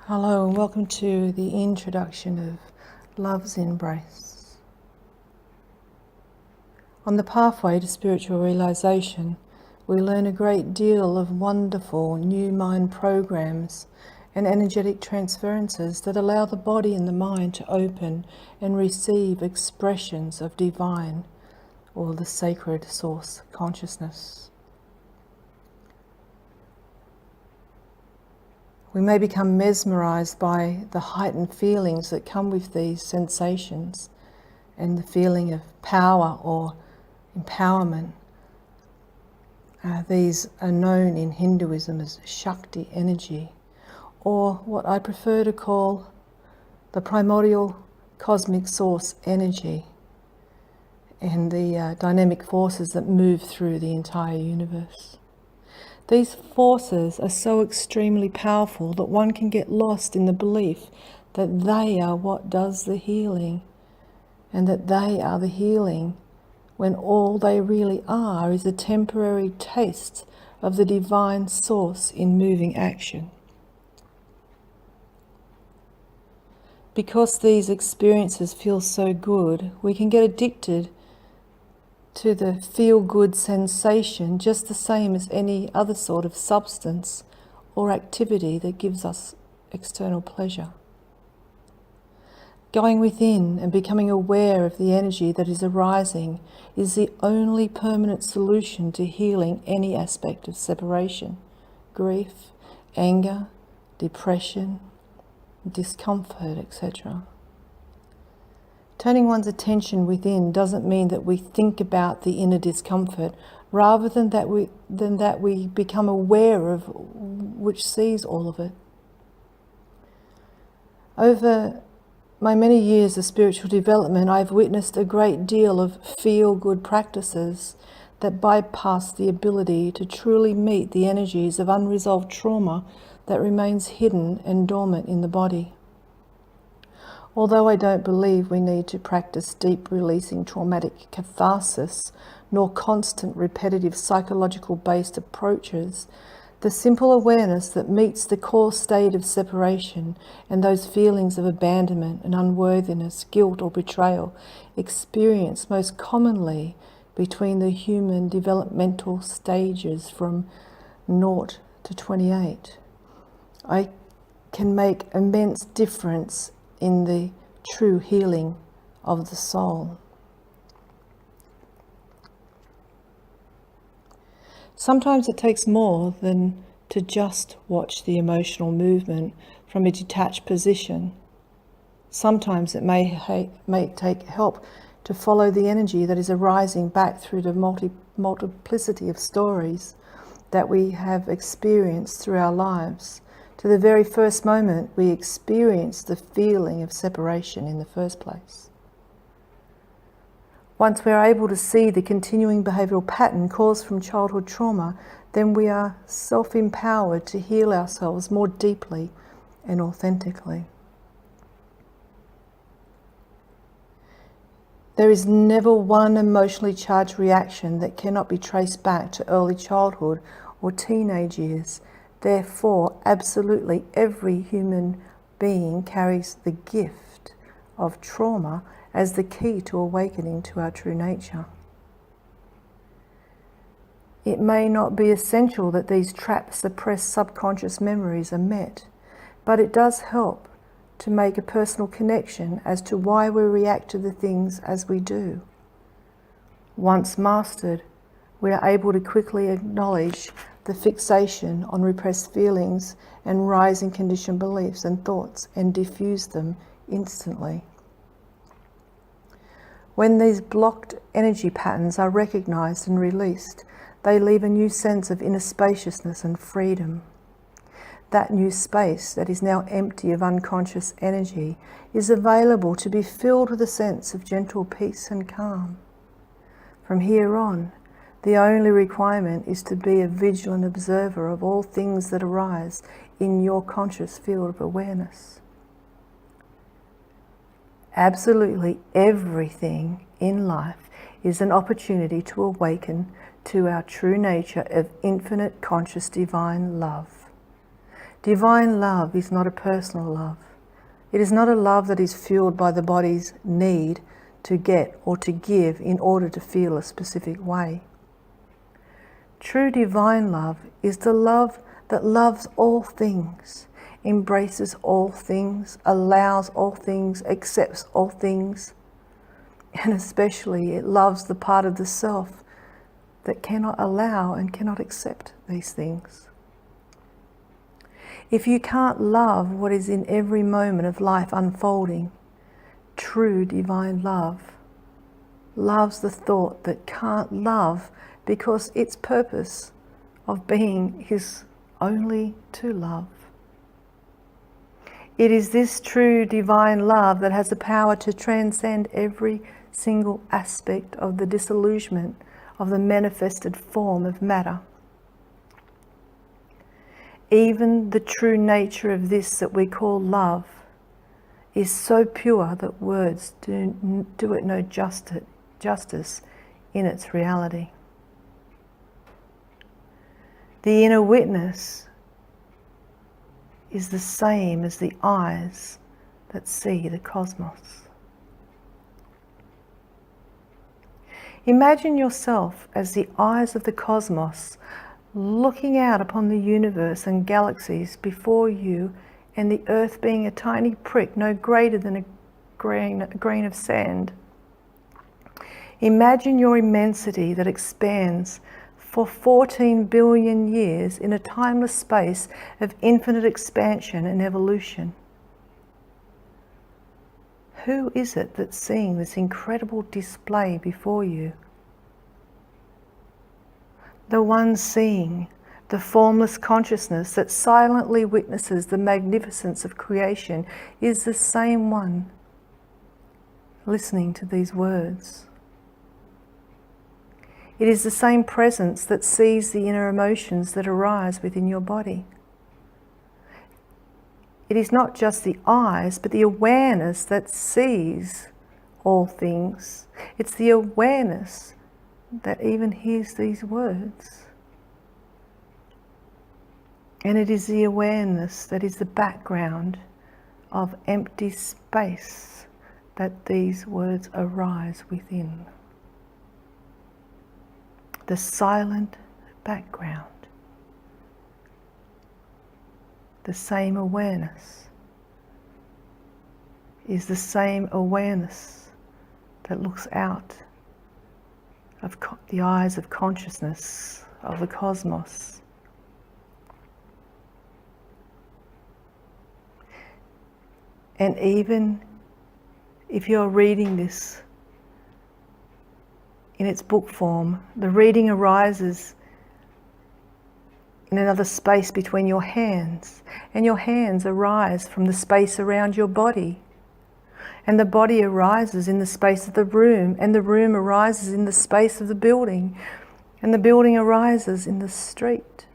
Hello and welcome to the introduction of Love's Embrace. On the pathway to spiritual realization, we learn a great deal of wonderful new mind programs and energetic transferences that allow the body and the mind to open and receive expressions of divine or the sacred source consciousness. We may become mesmerized by the heightened feelings that come with these sensations and the feeling of power or empowerment. These are known in Hinduism as Shakti energy, or what I prefer to call the primordial cosmic source energy and the dynamic forces that move through the entire universe. These forces are so extremely powerful that one can get lost in the belief that they are what does the healing, and that they are the healing, when all they really are is a temporary taste of the divine source in moving action. Because these experiences feel so good, we can get addicted to the feel-good sensation just the same as any other sort of substance or activity that gives us external pleasure. Going within and becoming aware of the energy that is arising is the only permanent solution to healing any aspect of separation, grief, anger, depression, discomfort, etc. Turning one's attention within doesn't mean that we think about the inner discomfort, rather than that we become aware of which sees all of it. Over my many years of spiritual development, I've witnessed a great deal of feel-good practices that bypass the ability to truly meet the energies of unresolved trauma that remains hidden and dormant in the body. Although I don't believe we need to practice deep releasing traumatic catharsis, nor constant repetitive psychological-based approaches, the simple awareness that meets the core state of separation and those feelings of abandonment and unworthiness, guilt or betrayal experienced most commonly between the human developmental stages from 0 to 28, I can make immense difference in the true healing of the soul. Sometimes it takes more than to just watch the emotional movement from a detached position. Sometimes it may take help to follow the energy that is arising back through the multiplicity of stories that we have experienced through our lives, to the very first moment we experienced the feeling of separation in the first place. Once we are able to see the continuing behavioural pattern caused from childhood trauma, then we are self-empowered to heal ourselves more deeply and authentically. There is never one emotionally charged reaction that cannot be traced back to early childhood or teenage years. Therefore, absolutely every human being carries the gift of trauma as the key to awakening to our true nature. It may not be essential that these trapped, suppressed subconscious memories are met, but it does help to make a personal connection as to why we react to the things as we do. Once mastered, we are able to quickly acknowledge the fixation on repressed feelings and rising conditioned beliefs and thoughts and diffuse them instantly. When these blocked energy patterns are recognized and released, they leave a new sense of inner spaciousness and freedom. That new space that is now empty of unconscious energy is available to be filled with a sense of gentle peace and calm. From here on, the only requirement is to be a vigilant observer of all things that arise in your conscious field of awareness. Absolutely everything in life is an opportunity to awaken to our true nature of infinite conscious divine love. Divine love is not a personal love. It is not a love that is fueled by the body's need to get or to give in order to feel a specific way. True divine love is the love that loves all things, embraces all things, allows all things, accepts all things, and especially it loves the part of the self that cannot allow and cannot accept these things. If you can't love what is in every moment of life unfolding, true divine love loves the thought that can't love because its purpose of being is only to love. It is this true divine love that has the power to transcend every single aspect of the disillusionment of the manifested form of matter. Even the true nature of this that we call love is so pure that words do it no justice in its reality. The inner witness is the same as the eyes that see the cosmos. Imagine yourself as the eyes of the cosmos looking out upon the universe and galaxies before you, and the earth being a tiny prick no greater than a grain of sand. Imagine your immensity that expands for 14 billion years in a timeless space of infinite expansion and evolution. Who is it that's seeing this incredible display before you? The one seeing the formless consciousness that silently witnesses the magnificence of creation is the same one listening to these words. It is the same presence that sees the inner emotions that arise within your body. It is not just the eyes, but the awareness that sees all things. It's the awareness that even hears these words. And it is the awareness that is the background of empty space that these words arise within. The silent background. The same awareness is the same awareness that looks out of the eyes of consciousness of the cosmos. And even if you're reading this in its book form, the reading arises in another space between your hands, and your hands arise from the space around your body, and the body arises in the space of the room, and the room arises in the space of the building, and the building arises in the street,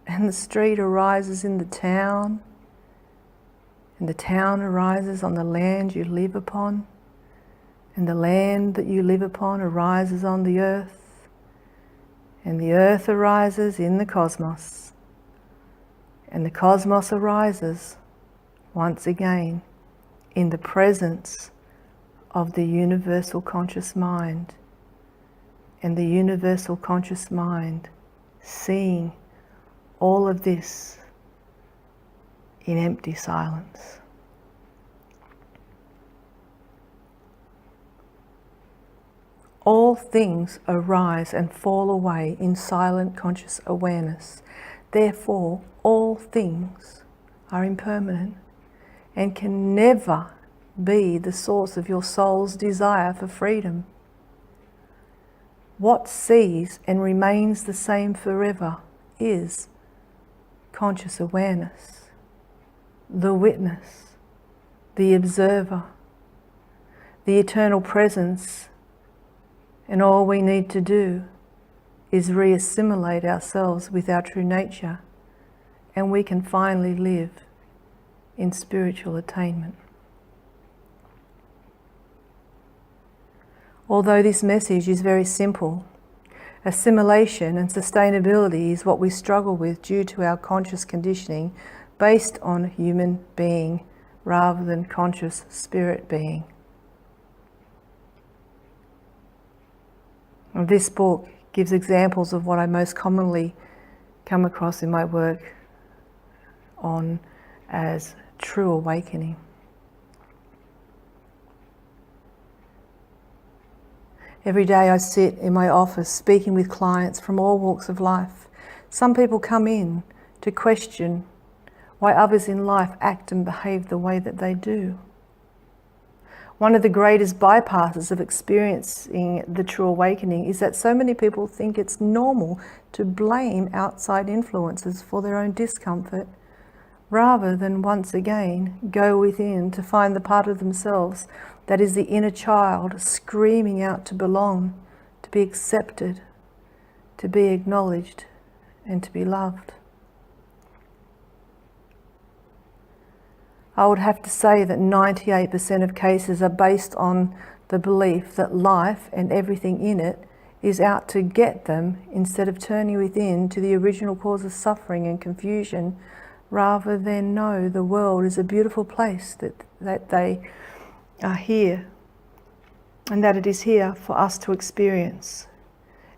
and the street arises in the town, and the town arises on the land you live upon, and the land that you live upon arises on the earth, and the earth arises in the cosmos. And the cosmos arises once again in the presence of the universal conscious mind, and the universal conscious mind seeing all of this in empty silence. All things arise and fall away in silent conscious awareness. Therefore, all things are impermanent and can never be the source of your soul's desire for freedom. What sees and remains the same forever is conscious awareness, the witness, the observer, the eternal presence, and all we need to do is re-assimilate ourselves with our true nature, and we can finally live in spiritual attainment. Although this message is very simple, assimilation and sustainability is what we struggle with due to our conscious conditioning based on human being rather than conscious spirit being. This book gives examples of what I most commonly come across in my work on as true awakening. Every day I sit in my office speaking with clients from all walks of life. Some people come in to question why others in life act and behave the way that they do. One of the greatest bypasses of experiencing the true awakening is that so many people think it's normal to blame outside influences for their own discomfort, rather than once again go within to find the part of themselves that is the inner child screaming out to belong, to be accepted, to be acknowledged, and to be loved. I would have to say that 98% of cases are based on the belief that life and everything in it is out to get them, instead of turning within to the original cause of suffering and confusion, rather than know the world is a beautiful place, that they are here, and that it is here for us to experience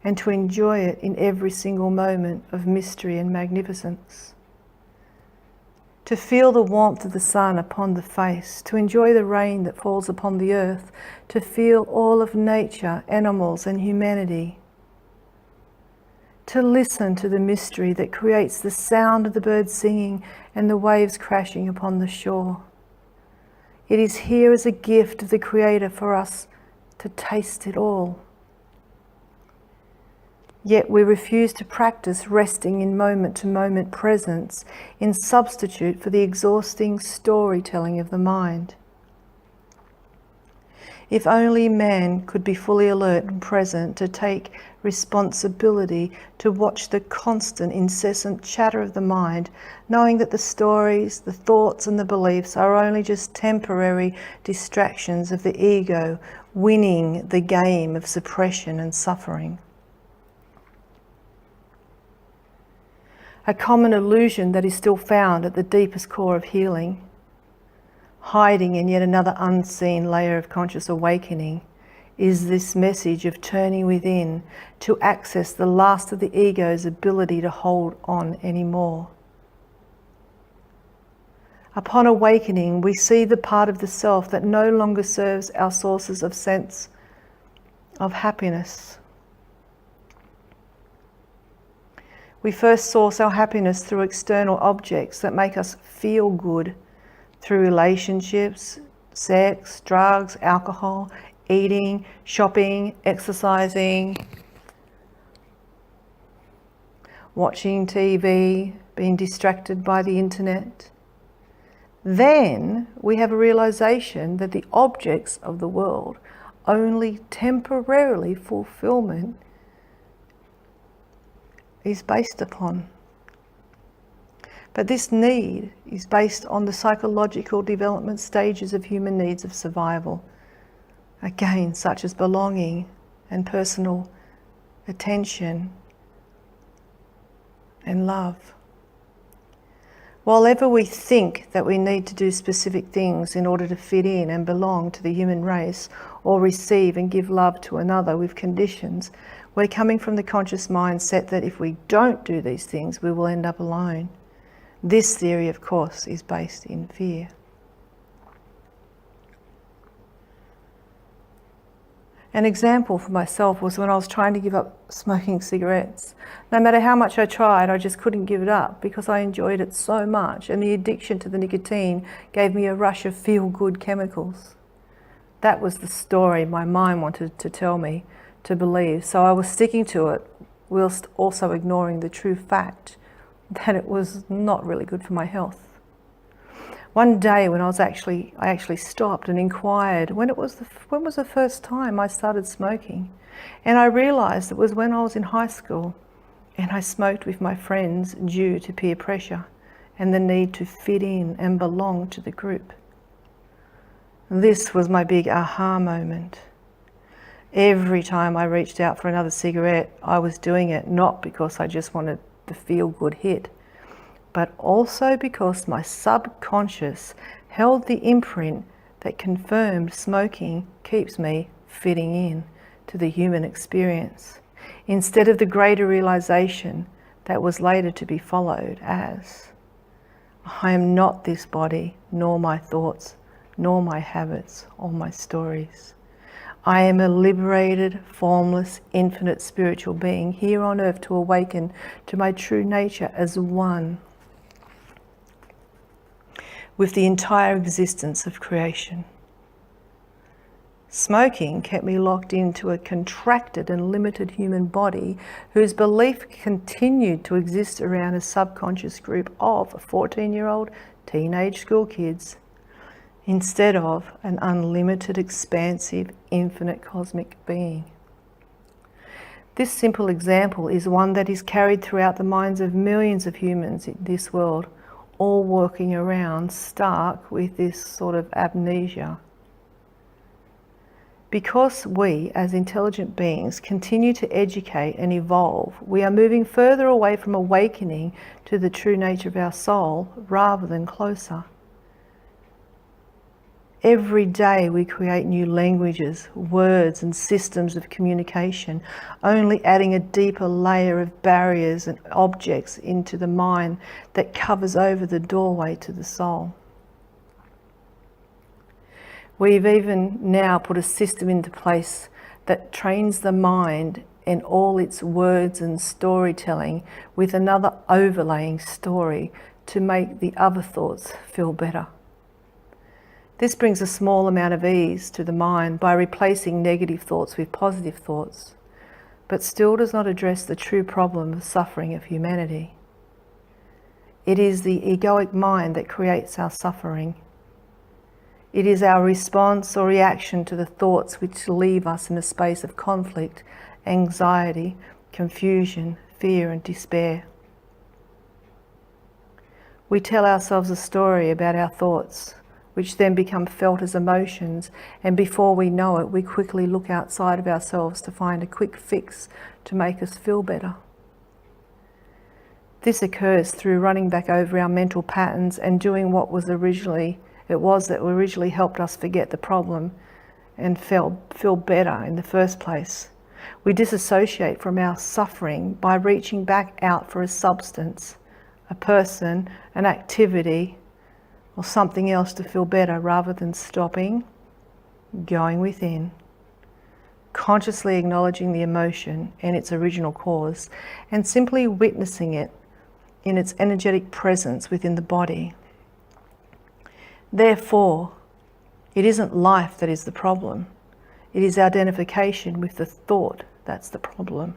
and to enjoy it in every single moment of mystery and magnificence. To feel the warmth of the sun upon the face, to enjoy the rain that falls upon the earth, to feel all of nature, animals and humanity. To listen to the mystery that creates the sound of the birds singing and the waves crashing upon the shore. It is here as a gift of the Creator for us to taste it all. Yet we refuse to practice resting in moment-to-moment presence in substitute for the exhausting storytelling of the mind. If only man could be fully alert and present to take responsibility to watch the constant, incessant chatter of the mind, knowing that the stories, the thoughts and the beliefs are only just temporary distractions of the ego winning the game of suppression and suffering. A common illusion that is still found at the deepest core of healing, hiding in yet another unseen layer of conscious awakening, is this message of turning within to access the last of the ego's ability to hold on anymore. Upon awakening, we see the part of the self that no longer serves our sources of sense of happiness. We first source our happiness through external objects that make us feel good, through relationships, sex, drugs, alcohol, eating, shopping, exercising, watching TV, being distracted by the internet. Then we have a realization that the objects of the world only temporarily fulfillment is based upon. But this need is based on the psychological development stages of human needs of survival. Again, such as belonging and personal attention and love. While ever we think that we need to do specific things in order to fit in and belong to the human race, or receive and give love to another with conditions, we're coming from the conscious mindset that if we don't do these things, we will end up alone. This theory, of course, is based in fear. An example for myself was when I was trying to give up smoking cigarettes. No matter how much I tried, I just couldn't give it up because I enjoyed it so much, and the addiction to the nicotine gave me a rush of feel-good chemicals. That was the story my mind wanted to tell me to believe, so I was sticking to it whilst also ignoring the true fact that it was not really good for my health. One day when I actually stopped and inquired when was the first time I started smoking, and I realized it was when I was in high school and I smoked with my friends due to peer pressure and the need to fit in and belong to the group. This was my big aha moment. Every time I reached out for another cigarette, I was doing it not because I just wanted the feel-good hit, but also because my subconscious held the imprint that confirmed smoking keeps me fitting in to the human experience, instead of the greater realization that was later to be followed as, I am not this body, nor my thoughts, nor my habits, or my stories. I am a liberated, formless, infinite spiritual being here on earth to awaken to my true nature as one with the entire existence of creation. Smoking kept me locked into a contracted and limited human body whose belief continued to exist around a subconscious group of 14-year-old teenage school kids, instead of an unlimited, expansive, infinite cosmic being. This simple example is one that is carried throughout the minds of millions of humans in this world, all walking around stark with this sort of amnesia. Because we, as intelligent beings, continue to educate and evolve, we are moving further away from awakening to the true nature of our soul rather than closer. Every day we create new languages, words and systems of communication, only adding a deeper layer of barriers and objects into the mind that covers over the doorway to the soul. We've even now put a system into place that trains the mind in all its words and storytelling with another overlaying story to make the other thoughts feel better. This brings a small amount of ease to the mind by replacing negative thoughts with positive thoughts, but still does not address the true problem of suffering of humanity. It is the egoic mind that creates our suffering. It is our response or reaction to the thoughts which leave us in a space of conflict, anxiety, confusion, fear and despair. We tell ourselves a story about our thoughts, which then become felt as emotions, and before we know it, we quickly look outside of ourselves to find a quick fix to make us feel better. This occurs through running back over our mental patterns and doing what that originally helped us forget the problem and feel better in the first place. We disassociate from our suffering by reaching back out for a substance, a person, an activity, or something else to feel better, rather than stopping, going within, consciously acknowledging the emotion and its original cause, and simply witnessing it in its energetic presence within the body. Therefore, it isn't life that is the problem. It is identification with the thought that's the problem.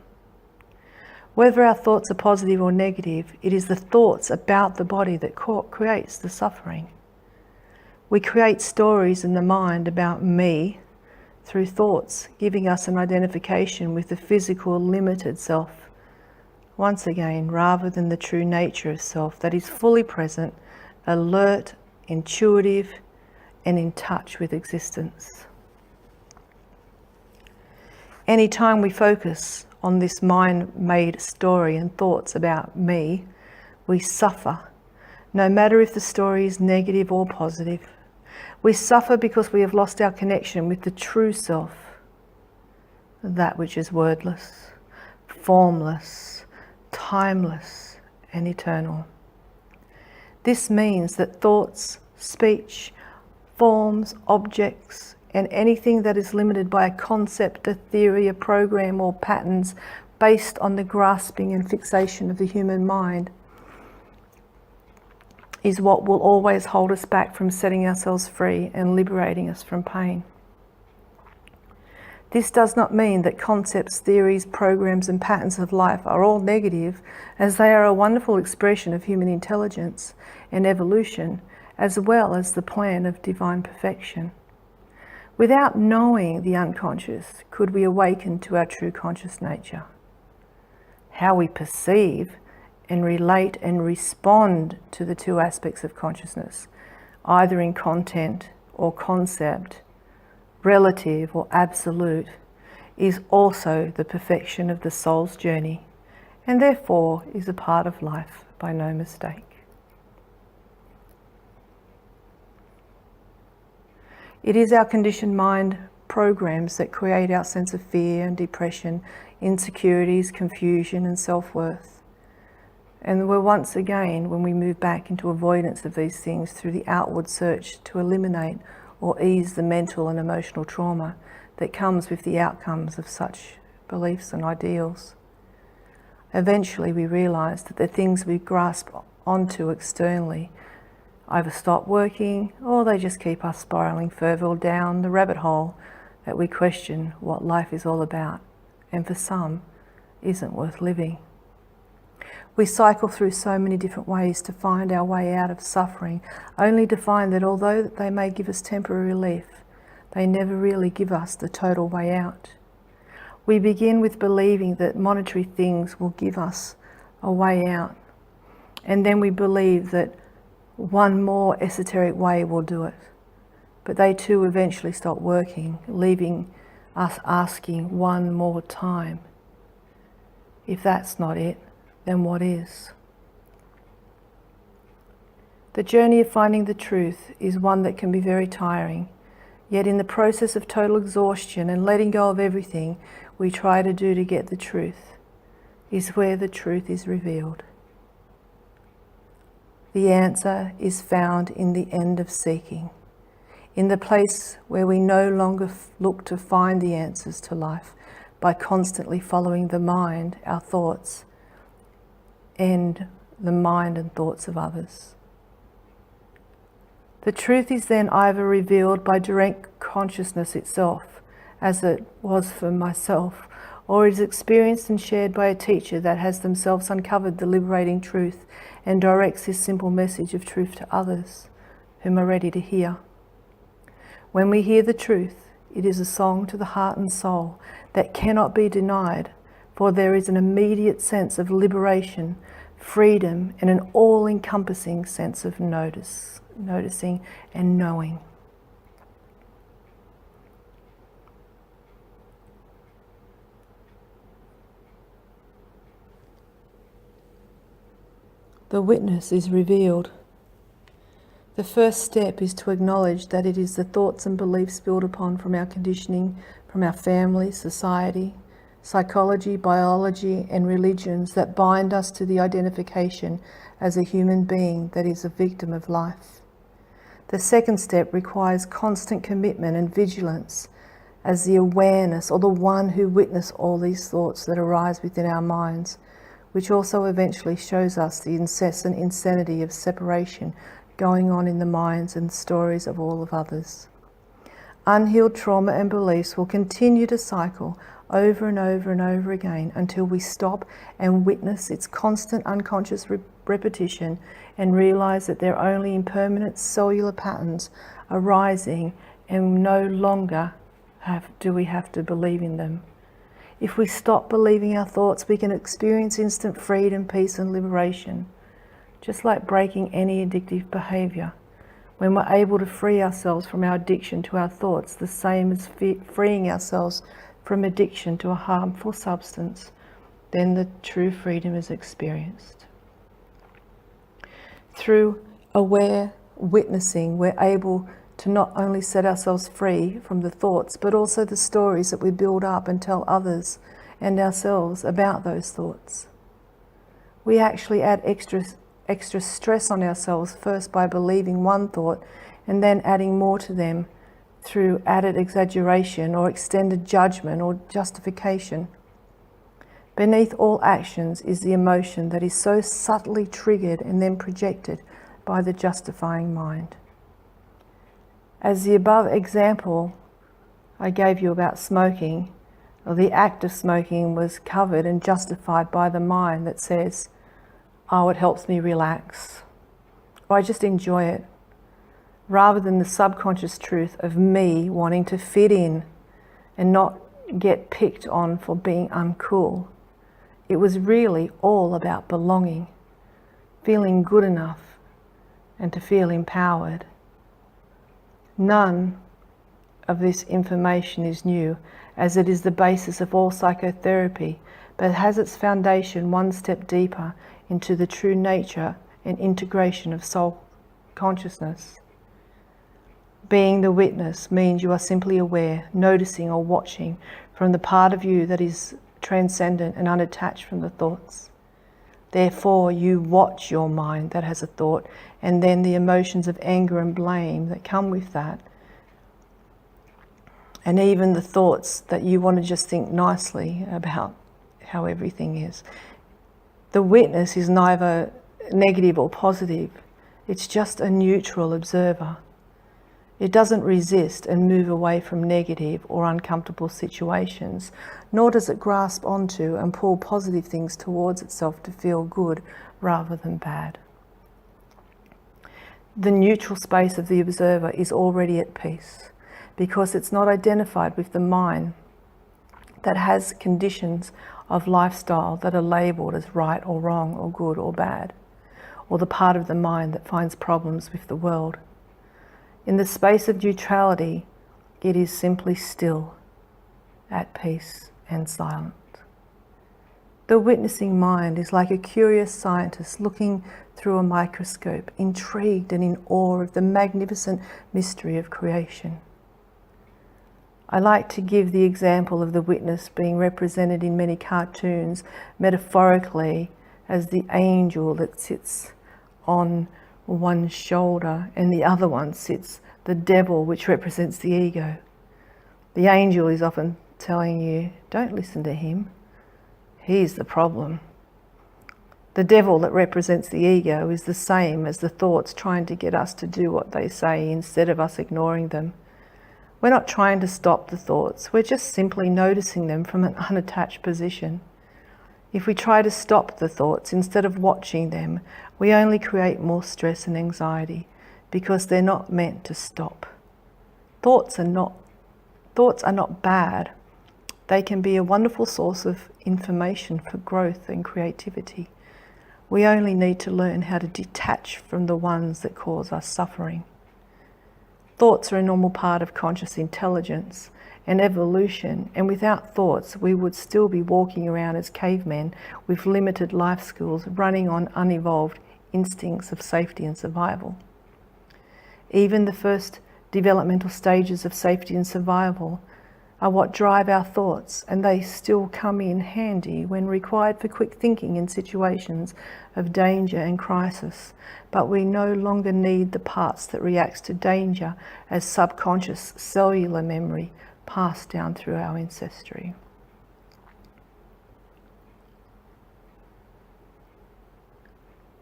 Whether our thoughts are positive or negative, it is the thoughts about the body that creates the suffering. We create stories in the mind about me through thoughts, giving us an identification with the physical, limited self, once again, rather than the true nature of self that is fully present, alert, intuitive, and in touch with existence. Anytime we focus on this mind-made story and thoughts about me, we suffer, no matter if the story is negative or positive. We suffer because we have lost our connection with the true self, that which is wordless, formless, timeless, and eternal. This means that thoughts, speech, forms, objects, and anything that is limited by a concept, a theory, a program, or patterns based on the grasping and fixation of the human mind is what will always hold us back from setting ourselves free and liberating us from pain. This does not mean that concepts, theories, programs, and patterns of life are all negative, as they are a wonderful expression of human intelligence and evolution, as well as the plan of divine perfection. Without knowing the unconscious, could we awaken to our true conscious nature? How we perceive and relate and respond to the two aspects of consciousness, either in content or concept, relative or absolute, is also the perfection of the soul's journey, and therefore is a part of life by no mistake. It is our conditioned mind programs that create our sense of fear and depression, insecurities, confusion and self-worth. And we're once again, when we move back into avoidance of these things through the outward search to eliminate or ease the mental and emotional trauma that comes with the outcomes of such beliefs and ideals. Eventually we realize that the things we grasp onto externally either stop working or they just keep us spiraling further down the rabbit hole that we question what life is all about, and for some isn't worth living. We cycle through so many different ways to find our way out of suffering, only to find that although they may give us temporary relief, they never really give us the total way out. We begin with believing that monetary things will give us a way out, and then we believe that one more esoteric way will do it. But they too eventually stop working, leaving us asking one more time. If that's not it, then what is? The journey of finding the truth is one that can be very tiring, yet in the process of total exhaustion and letting go of everything we try to do to get the truth is where the truth is revealed. The answer is found in the end of seeking, in the place where we no longer look to find the answers to life by constantly following the mind, our thoughts, and the mind and thoughts of others. The truth is then either revealed by direct consciousness itself, as it was for myself, or is experienced and shared by a teacher that has themselves uncovered the liberating truth and directs this simple message of truth to others whom are ready to hear. When we hear the truth, it is a song to the heart and soul that cannot be denied, for there is an immediate sense of liberation, freedom, and an all-encompassing sense of noticing and knowing. The witness is revealed. The first step is to acknowledge that it is the thoughts and beliefs built upon from our conditioning, from our family, society, psychology, biology, and religions that bind us to the identification as a human being that is a victim of life. The second step requires constant commitment and vigilance as the awareness or the one who witness all these thoughts that arise within our minds, which also eventually shows us the incessant insanity of separation going on in the minds and stories of all of others. Unhealed trauma and beliefs will continue to cycle over and over and over again until we stop and witness its constant unconscious repetition and realize that they're only impermanent cellular patterns arising, and no longer do we have to believe in them. If we stop believing our thoughts, we can experience instant freedom, peace and liberation, just like breaking any addictive behavior. When we're able to free ourselves from our addiction to our thoughts, the same as freeing ourselves from addiction to a harmful substance, then the true freedom is experienced. Through aware witnessing, we're able to not only set ourselves free from the thoughts, but also the stories that we build up and tell others and ourselves about those thoughts. We actually add extra stress on ourselves first by believing one thought and then adding more to them through added exaggeration or extended judgment or justification. Beneath all actions is the emotion that is so subtly triggered and then projected by the justifying mind. As the above example I gave you about smoking, or the act of smoking was covered and justified by the mind that says, oh, it helps me relax, or I just enjoy it, rather than the subconscious truth of me wanting to fit in and not get picked on for being uncool. It was really all about belonging, feeling good enough, and to feel empowered. None of this information is new, as it is the basis of all psychotherapy, but has its foundation one step deeper into the true nature and integration of soul consciousness. Being the witness means you are simply aware, noticing or watching from the part of you that is transcendent and unattached from the thoughts. Therefore, you watch your mind that has a thought, and then the emotions of anger and blame that come with that, and even the thoughts that you want to just think nicely about how everything is. The witness is neither negative or positive. It's just a neutral observer. It doesn't resist and move away from negative or uncomfortable situations, nor does it grasp onto and pull positive things towards itself to feel good rather than bad. The neutral space of the observer is already at peace because it's not identified with the mind that has conditions of lifestyle that are labelled as right or wrong or good or bad, or the part of the mind that finds problems with the world. In the space of neutrality, it is simply still, at peace and silent. The witnessing mind is like a curious scientist looking through a microscope, intrigued and in awe of the magnificent mystery of creation. I like to give the example of the witness being represented in many cartoons metaphorically as the angel that sits on one shoulder and the other one sits the devil, which represents the ego. The angel is often telling you, don't listen to him. He's the problem. The devil that represents the ego is the same as the thoughts trying to get us to do what they say instead of us ignoring them. We're not trying to stop the thoughts. We're just simply noticing them from an unattached position. If we try to stop the thoughts instead of watching them, we only create more stress and anxiety because they're not meant to stop. Thoughts are not bad. They can be a wonderful source of information for growth and creativity. We only need to learn how to detach from the ones that cause us suffering. Thoughts are a normal part of conscious intelligence and evolution, and without thoughts we would still be walking around as cavemen with limited life skills, running on unevolved instincts of safety and survival. Even the first developmental stages of safety and survival are what drive our thoughts, and they still come in handy when required for quick thinking in situations of danger and crisis. But we no longer need the parts that reacts to danger as subconscious cellular memory passed down through our ancestry.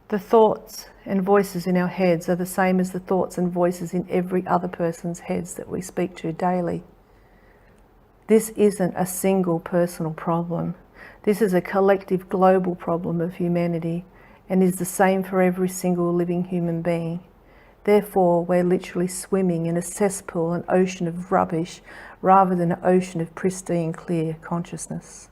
The thoughts and voices in our heads are the same as the thoughts and voices in every other person's heads that we speak to daily. This isn't a single personal problem. This is a collective global problem of humanity and is the same for every single living human being. Therefore, we're literally swimming in a cesspool, an ocean of rubbish, rather than an ocean of pristine, clear consciousness.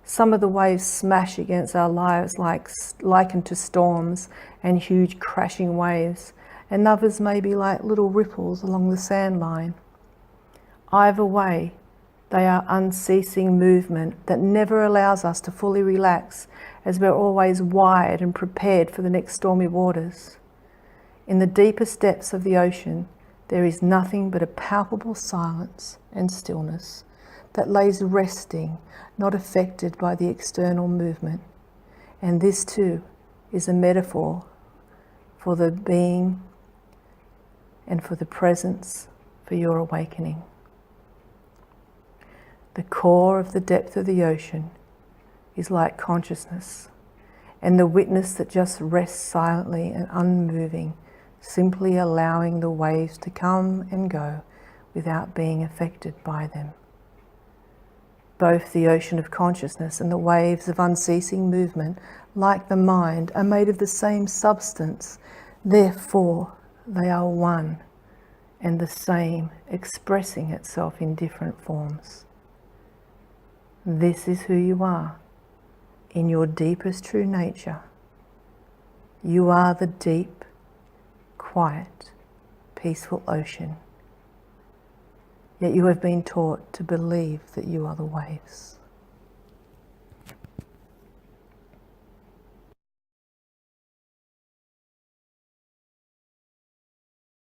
Some of the waves smash against our lives likened to storms and huge crashing waves, and others may be like little ripples along the sand line. Either way, they are unceasing movement that never allows us to fully relax, as we're always wired and prepared for the next stormy waters. In the deepest depths of the ocean, there is nothing but a palpable silence and stillness that lays resting, not affected by the external movement. And this too is a metaphor for the being and for the presence for your awakening. The core of the depth of the ocean is like consciousness, and the witness that just rests silently and unmoving, simply allowing the waves to come and go without being affected by them. Both the ocean of consciousness and the waves of unceasing movement, like the mind, are made of the same substance. Therefore, they are one and the same, expressing itself in different forms. This is who you are in your deepest true nature. You are the deep, quiet, peaceful ocean. Yet you have been taught to believe that you are the waves.